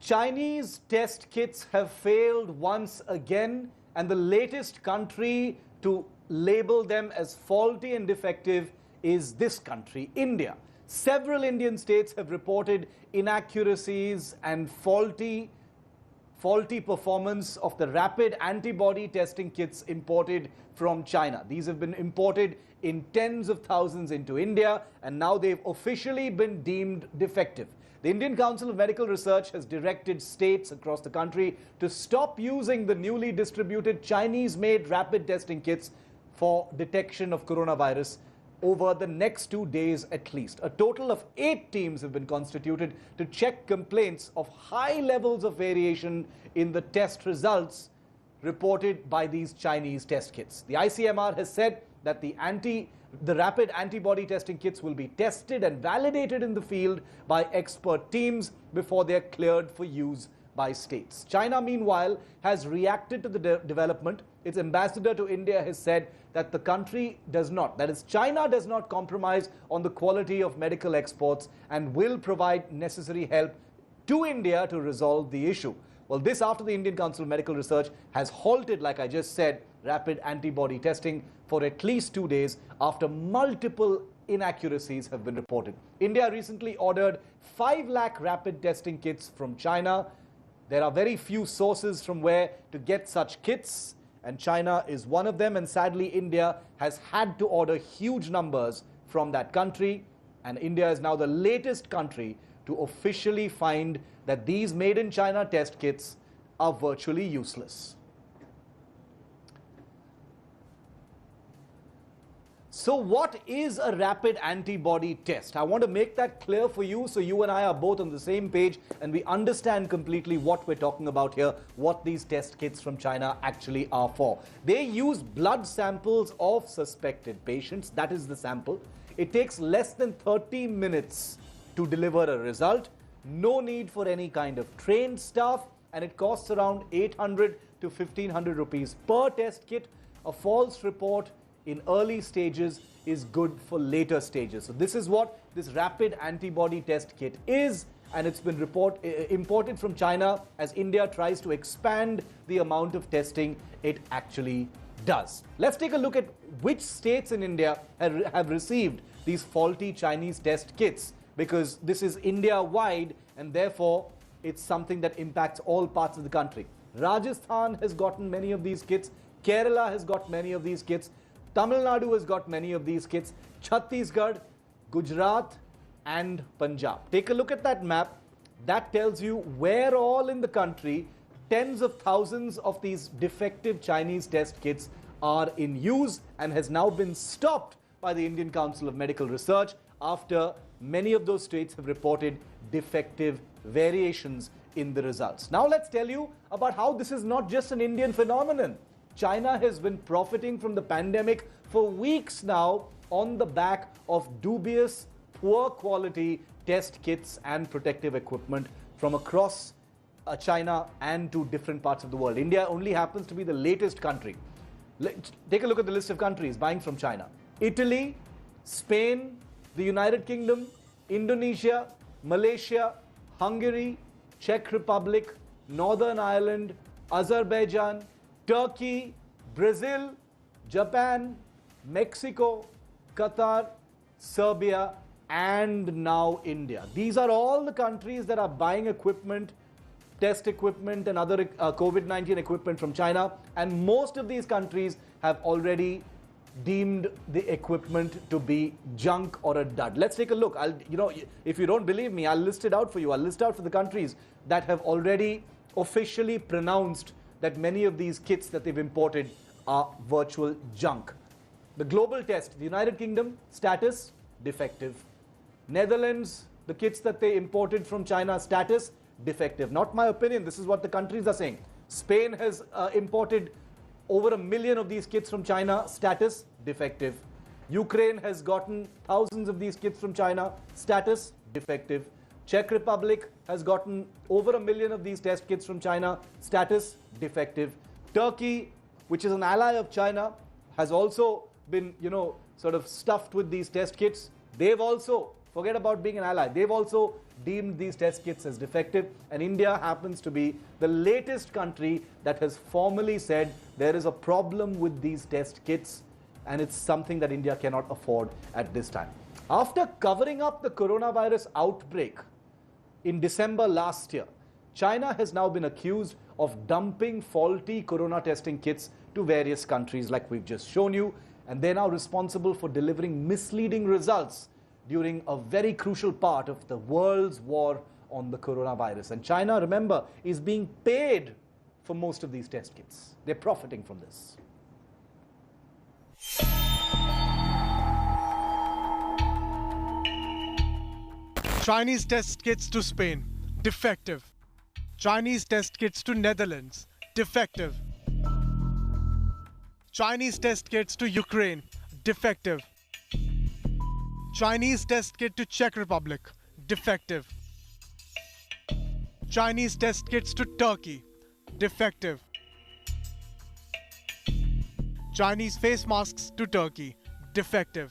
Chinese test kits have failed once again, and the latest country to label them as faulty and defective is this country, India. Several Indian states have reported inaccuracies and faulty performance of the rapid antibody testing kits imported from China. These have been imported in tens of thousands into India, and now they've officially been deemed defective. The Indian Council of Medical Research has directed states across the country to stop using the newly distributed Chinese-made rapid testing kits for detection of coronavirus over the next 2 days at least. A total of 8 teams have been constituted to check complaints of high levels of variation in the test results reported by these Chinese test kits. The ICMR has said that the rapid antibody testing kits will be tested and validated in the field by expert teams before they are cleared for use by states. China, meanwhile, has reacted to the development. Its ambassador to India has said that the country does not, that is, China does not compromise on the quality of medical exports and will provide necessary help to India to resolve the issue. Well, this after the Indian Council of Medical Research has halted, like I just said, rapid antibody testing for at least 2 days after multiple inaccuracies have been reported. India recently ordered 5 lakh rapid testing kits from China. There are very few sources from where to get such kits, and China is one of them, and sadly India has had to order huge numbers from that country, and India is now the latest country to officially find that these made in China test kits are virtually useless. So what is a rapid antibody test? I want to make that clear for you so you and I are both on the same page and we understand completely what we're talking about here, what these test kits from China actually are for. They use blood samples of suspected patients. That is the sample. It takes less than 30 minutes to deliver a result. No need for any kind of trained staff, and it costs around 800 to 1500 rupees per test kit. A false report in early stages is good for later stages. So this is what this rapid antibody test kit is, and it's been imported from China as India tries to expand the amount of testing it actually does. Let's take a look at which states in India have received these faulty Chinese test kits, because this is India-wide and therefore it's something that impacts all parts of the country. Rajasthan has gotten many of these kits, Kerala has got many of these kits, Tamil Nadu has got many of these kits, Chhattisgarh, Gujarat and Punjab. Take a look at that map. That tells you where all in the country tens of thousands of these defective Chinese test kits are in use, and has now been stopped by the Indian Council of Medical Research after many of those states have reported defective variations in the results. Now let's tell you about how this is not just an Indian phenomenon. China has been profiting from the pandemic for weeks now on the back of dubious, poor quality test kits and protective equipment from across China and to different parts of the world. India only happens to be the latest country. Take a look at the list of countries buying from China. Italy, Spain, the United Kingdom, Indonesia, Malaysia, Hungary, Czech Republic, Northern Ireland, Azerbaijan, Turkey, Brazil, Japan, Mexico, Qatar, Serbia, and now India. These are all the countries that are buying equipment, test equipment and other COVID-19 equipment from China, and most of these countries have already deemed the equipment to be junk or a dud. Let's take a look. If you don't believe me, I'll list it out for you. I'll list out for the countries that have already officially pronounced that many of these kits that they've imported are virtual junk. The global test, the United Kingdom, status, defective. Netherlands, the kits that they imported from China, status, defective. Not my opinion, this is what the countries are saying. Spain has imported over 1 million of these kits from China, status, defective. Ukraine has gotten thousands of these kits from China, status, defective. Czech Republic has gotten over 1 million of these test kits from China, status, defective. Turkey, which is an ally of China, has also been, sort of stuffed with these test kits. They've also Forget about being an ally. They've also deemed these test kits as defective, and India happens to be the latest country that has formally said there is a problem with these test kits, and it's something that India cannot afford at this time. After covering up the coronavirus outbreak in December last year, China has now been accused of dumping faulty corona testing kits to various countries like we've just shown you, and they're now responsible for delivering misleading results during a very crucial part of the world's war on the coronavirus. And China, remember, is being paid for most of these test kits. They're profiting from this. Chinese test kits to Spain, defective. Chinese test kits to Netherlands, defective. Chinese test kits to Ukraine, defective. Chinese test kit to Czech Republic, defective. Chinese test kits to Turkey, defective. Chinese face masks to Turkey, defective.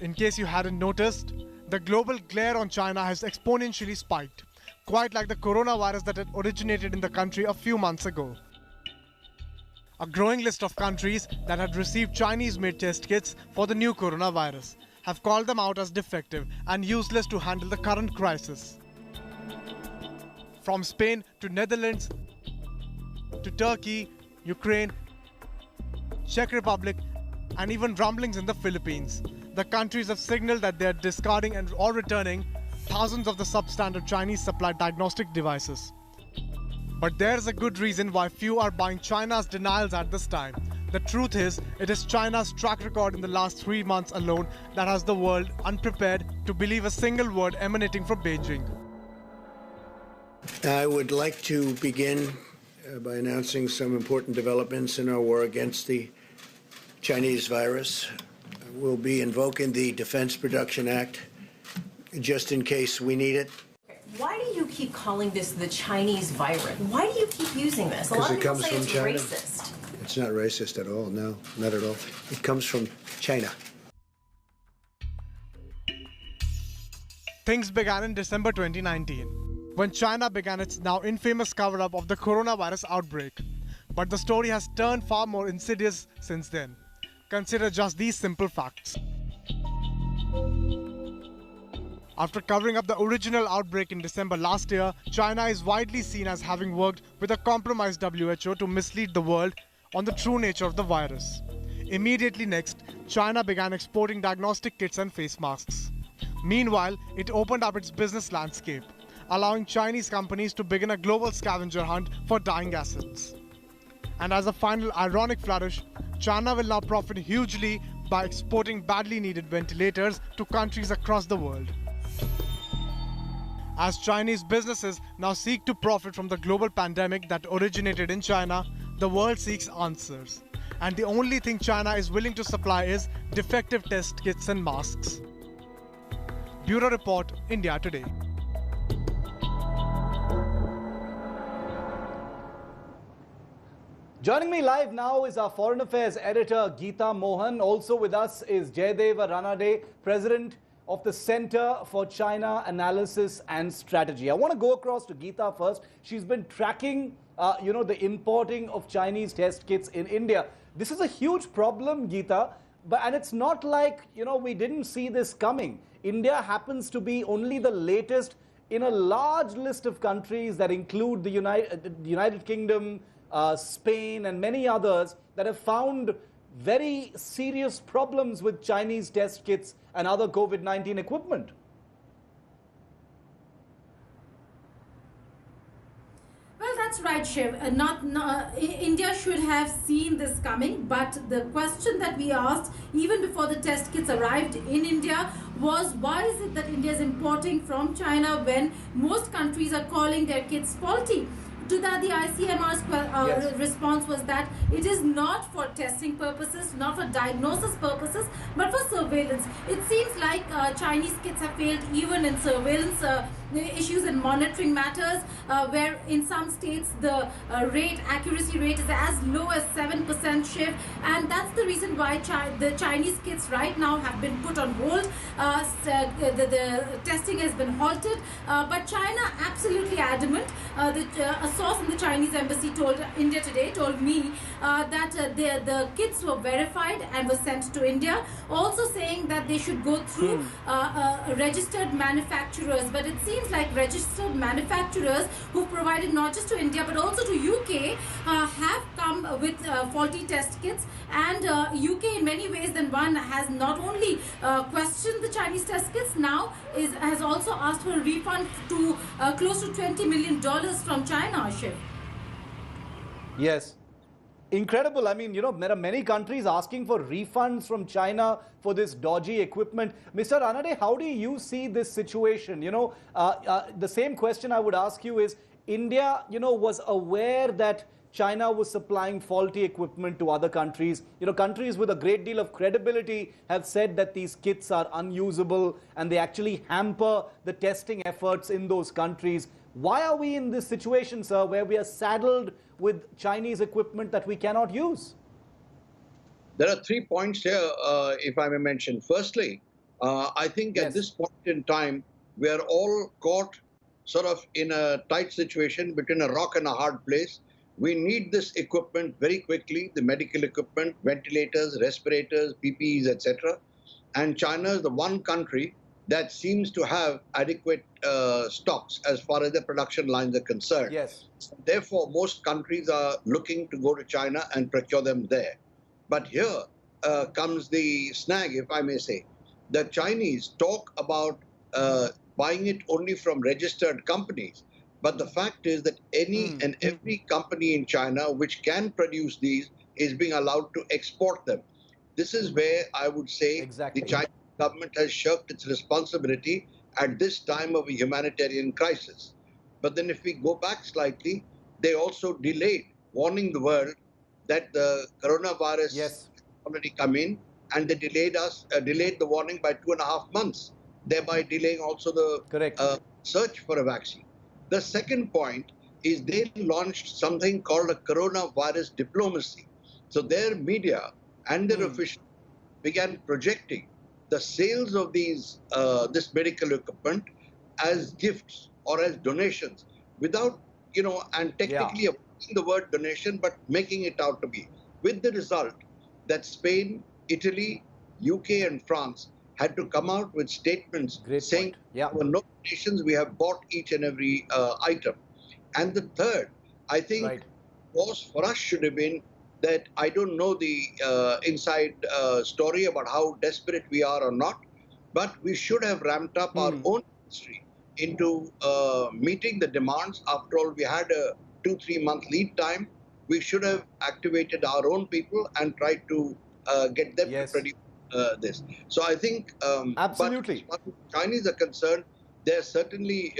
In case you hadn't noticed, the global glare on China has exponentially spiked, quite like the coronavirus that had originated in the country a few months ago. A growing list of countries that had received Chinese-made test kits for the new coronavirus have called them out as defective and useless to handle the current crisis. From Spain to Netherlands to Turkey, Ukraine, Czech Republic, and even rumblings in the Philippines, the countries have signaled that they are discarding and or returning thousands of the substandard Chinese-supplied diagnostic devices. But there's a good reason why few are buying China's denials at this time. The truth is, it is China's track record in the last 3 months alone that has the world unprepared to believe a single word emanating from Beijing. I would like to begin by announcing some important developments in our war against the Chinese virus. We'll be invoking the Defense Production Act just in case we need it. Why do you keep calling this the Chinese virus? Why do you keep using this? A lot of people say it's racist. It's not racist at all, no, not at all. It comes from China. Things began in December 2019, when China began its now infamous cover-up of the coronavirus outbreak. But the story has turned far more insidious since then. Consider just these simple facts. After covering up the original outbreak in December last year, China is widely seen as having worked with a compromised WHO to mislead the world on the true nature of the virus. Immediately next, China began exporting diagnostic kits and face masks. Meanwhile, it opened up its business landscape, allowing Chinese companies to begin a global scavenger hunt for dying assets. And as a final ironic flourish, China will now profit hugely by exporting badly needed ventilators to countries across the world. As Chinese businesses now seek to profit from the global pandemic that originated in China, the world seeks answers. And the only thing China is willing to supply is defective test kits and masks. Bureau Report, India Today. Joining me live now is our Foreign Affairs editor, Geeta Mohan. Also with us is Jayadeva Ranade, President of the Center for China Analysis and Strategy. I want to go across to Geeta first. She's been tracking, the importing of Chinese test kits in India. This is a huge problem, Geeta, and it's not like, we didn't see this coming. India happens to be only the latest in a large list of countries that include the United Kingdom, Spain, and many others that have found very serious problems with Chinese test kits and other COVID-19 equipment. Well, that's right, Shiv. India should have seen this coming, but the question that we asked even before the test kits arrived in India was, why is it that India is importing from China when most countries are calling their kits faulty? To that, the ICMR's response was that it is not for testing purposes, not for diagnosis purposes, but for surveillance. It seems like Chinese kits have failed even in surveillance issues in monitoring matters, where in some states the accuracy rate is as low as 7%, Shiv, and that's the reason why the Chinese kits right now have been put on hold. The testing has been halted, but China absolutely adamant. A source in the Chinese embassy told India Today, told me that the kits were verified and were sent to India, also saying that they should go through registered manufacturers. But it seems like registered manufacturers who've provided not just to India but also to UK have come with faulty test kits, and UK in many ways then one has not only questioned the Chinese test kits, now has also asked for a refund to close to $20 million from China, Shiv. Yes. Incredible. I mean, there are many countries asking for refunds from China for this dodgy equipment. Mr. Ranade, how do you see this situation? The same question I would ask you is, India, was aware that China was supplying faulty equipment to other countries. Countries with a great deal of credibility have said that these kits are unusable and they actually hamper the testing efforts in those countries. Why are we in this situation, sir, where we are saddled with Chinese equipment that we cannot use? There are 3 points here, if I may mention. Firstly, I think at this point in time, we are all caught sort of in a tight situation between a rock and a hard place. We need this equipment very quickly, the medical equipment, ventilators, respirators, PPEs, etc. And China is the one country that seems to have adequate stocks as far as the production lines are concerned. Yes. Therefore, most countries are looking to go to China and procure them there. But here comes the snag, if I may say. The Chinese talk about buying it only from registered companies. But the fact is that any and every company in China which can produce these is being allowed to export them. This is where I would say the Chinese government has shirked its responsibility at this time of a humanitarian crisis. But then if we go back slightly, they also delayed warning the world that the coronavirus has already come in, and they delayed the warning by 2.5 months, thereby delaying also the search for a vaccine. The second point is they launched something called a coronavirus diplomacy. So their media and their officials began projecting the sales of these this medical equipment as gifts or as donations without, and technically avoiding the word donation, but making it out to be. With the result that Spain, Italy, UK and France had to come out with statements saying there were no donations, we have bought each and every item. And the third, I think, was for us should have been that I don't know the inside story about how desperate we are or not, but we should have ramped up our own industry into meeting the demands. After all, we had a 2-3 month lead time. We should have activated our own people and tried to get them to produce this. So I think, absolutely, but as far as Chinese are concerned, they're certainly,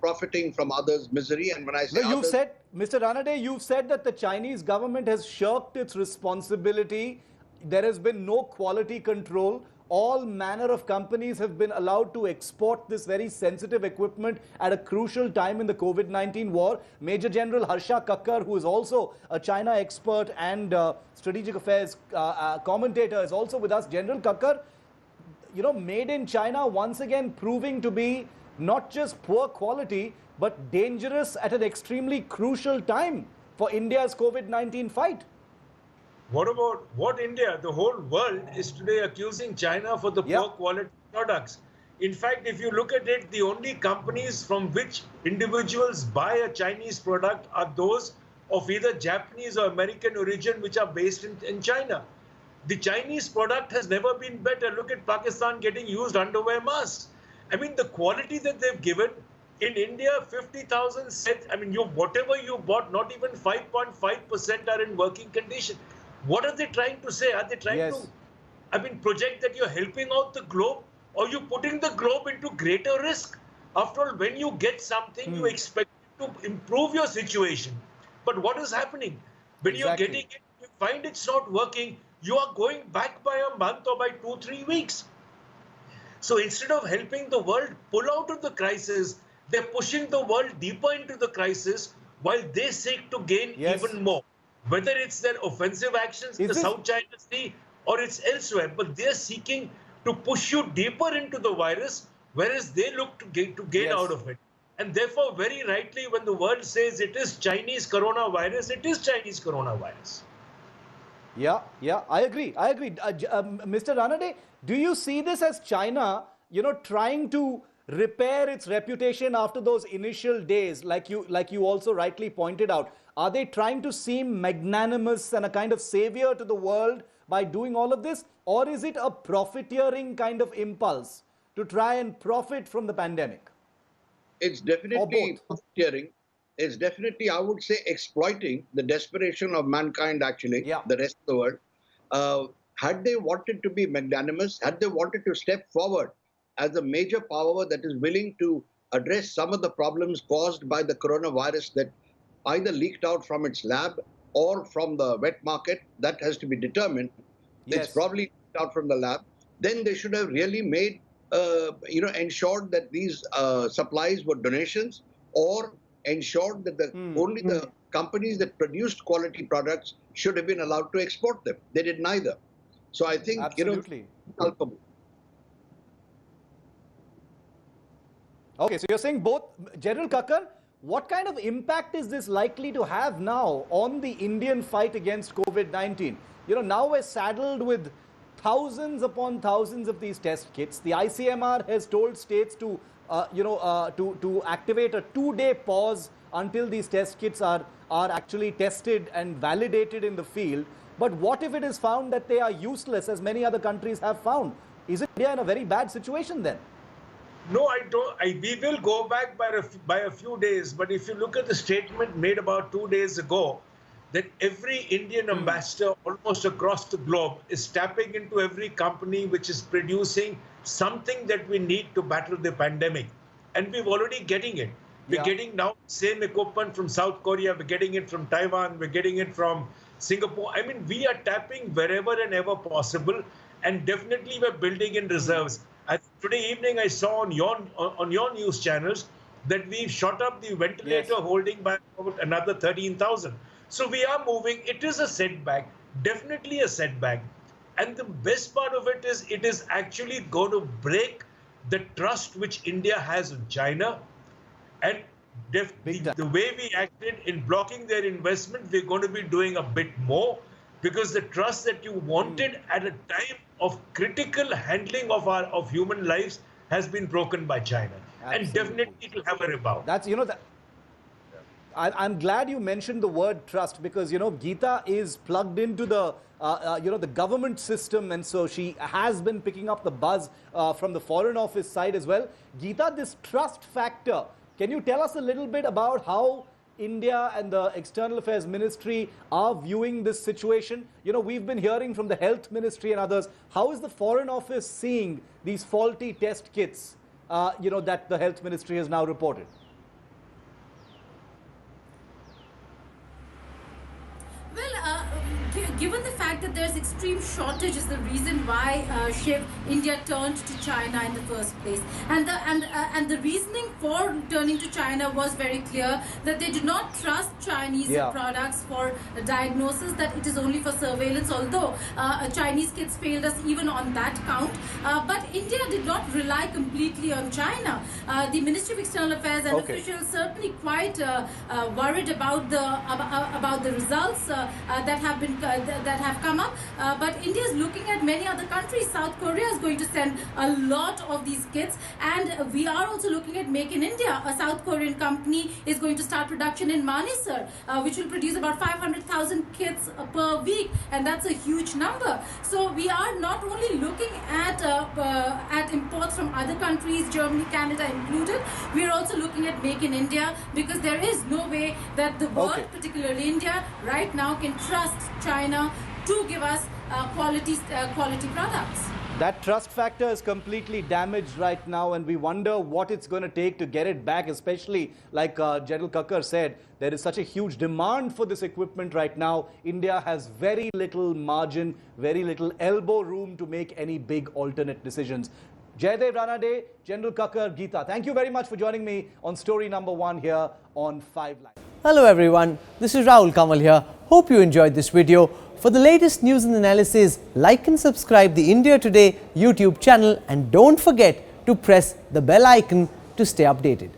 profiting from others' misery. And when I say you've said, Mr. Ranade, you've said that the Chinese government has shirked its responsibility. There has been no quality control. All manner of companies have been allowed to export this very sensitive equipment at a crucial time in the COVID-19 war. Major General Harsha Kakkar, who is also a China expert and strategic affairs commentator, is also with us. General Kakkar, made in China once again proving to be not just poor quality, but dangerous at an extremely crucial time for India's COVID-19 fight. What about India? The whole world is today accusing China for the poor quality products. In fact, if you look at it, the only companies from which individuals buy a Chinese product are those of either Japanese or American origin, which are based in China. The Chinese product has never been better. Look at Pakistan getting used underwear masks. I mean, the quality that they've given in India, 50,000 sets. I mean, whatever you bought, not even 5.5% are in working condition. What are they trying to say? Are they trying to, project that you're helping out the globe, or you're putting the globe into greater risk? After all, when you get something, you expect to improve your situation. But what is happening? When you're getting it, you find it's not working, you are going back by a month or by 2-3 weeks. So instead of helping the world pull out of the crisis, they're pushing the world deeper into the crisis while they seek to gain even more. Whether it's their offensive actions in the South China Sea or it's elsewhere, but they're seeking to push you deeper into the virus, whereas they look to gain out of it. And therefore, very rightly, when the world says it is Chinese coronavirus, it is Chinese coronavirus. Yeah, I agree. Mr. Ranade, do you see this as China, trying to repair its reputation after those initial days, like you also rightly pointed out? Are they trying to seem magnanimous and a kind of savior to the world by doing all of this? Or is it a profiteering kind of impulse to try and profit from the pandemic? It's definitely profiteering. It's definitely, I would say, exploiting the desperation of mankind, actually, the rest of the world. Had they wanted to be magnanimous, had they wanted to step forward as a major power that is willing to address some of the problems caused by the coronavirus that either leaked out from its lab or from the wet market, that has to be determined. It's probably leaked out from the lab. Then they should have really made, ensured that these supplies were donations, or ensured that only the companies that produced quality products should have been allowed to export them. They did neither. So I think, culpable. Okay, so you're saying both. General Kakkar, what kind of impact is this likely to have now on the Indian fight against COVID-19? Now we're saddled with thousands upon thousands of these test kits. The ICMR has told states to activate a 2-day pause until these test kits are actually tested and validated in the field. But what if it is found that they are useless, as many other countries have found? Is India in a very bad situation then? No, I don't. We will go back by a few days. But if you look at the statement made about 2 days ago, that every Indian ambassador almost across the globe is tapping into every company which is producing something that we need to battle the pandemic. And we're already getting it. We're getting now same equipment from South Korea. We're getting it from Taiwan. We're getting it from Singapore. I mean, we are tapping wherever and ever possible. And definitely we're building in reserves. Today evening, I saw on your news channels that we've shot up the ventilator holding by about another 13,000. So we are moving. It is a setback, definitely a setback. And the best part of it is actually going to break the trust which India has in China. And the way we acted in blocking their investment, we're going to be doing a bit more, because the trust that you wanted at a time of critical handling of human lives has been broken by China. Absolutely. And definitely it will have a rebound. That's, I'm glad you mentioned the word trust, because, Geeta is plugged into the, the government system. And so she has been picking up the buzz from the Foreign Office side as well. Geeta, this trust factor, can you tell us a little bit about how India and the External Affairs Ministry are viewing this situation? We've been hearing from the Health Ministry and others. How is the Foreign Office seeing these faulty test kits, that the Health Ministry has now reported? Given the fact that there's extreme shortage is the reason why Shiv, India turned to China in the first place, and the reasoning for turning to China was very clear, that they do not trust Chinese products for diagnosis, that it is only for surveillance, although Chinese kits failed us even on that count. But India did not rely completely on China. The Ministry of External Affairs and officials certainly quite worried about the results that have come up, but India is looking at many other countries. South Korea is going to send a lot of these kits, and we are also looking at Make in India. A South Korean company is going to start production in Manesar, which will produce about 500,000 kits per week, and that's a huge number. So we are not only looking at imports from other countries, Germany, Canada included, we are also looking at Make in India, because there is no way that the world, particularly India, right now can trust China to give us quality products. That trust factor is completely damaged right now, and we wonder what it's going to take to get it back, especially like General Kakkar said, there is such a huge demand for this equipment right now. India has very little margin, very little elbow room to make any big alternate decisions. Jaydev Ranade, General Kakkar, Geeta. Thank you very much for joining me on story number 1 here on 5 Live. Hello everyone, this is Rahul Kamal here. Hope you enjoyed this video. For the latest news and analysis, like and subscribe the India Today YouTube channel and don't forget to press the bell icon to stay updated.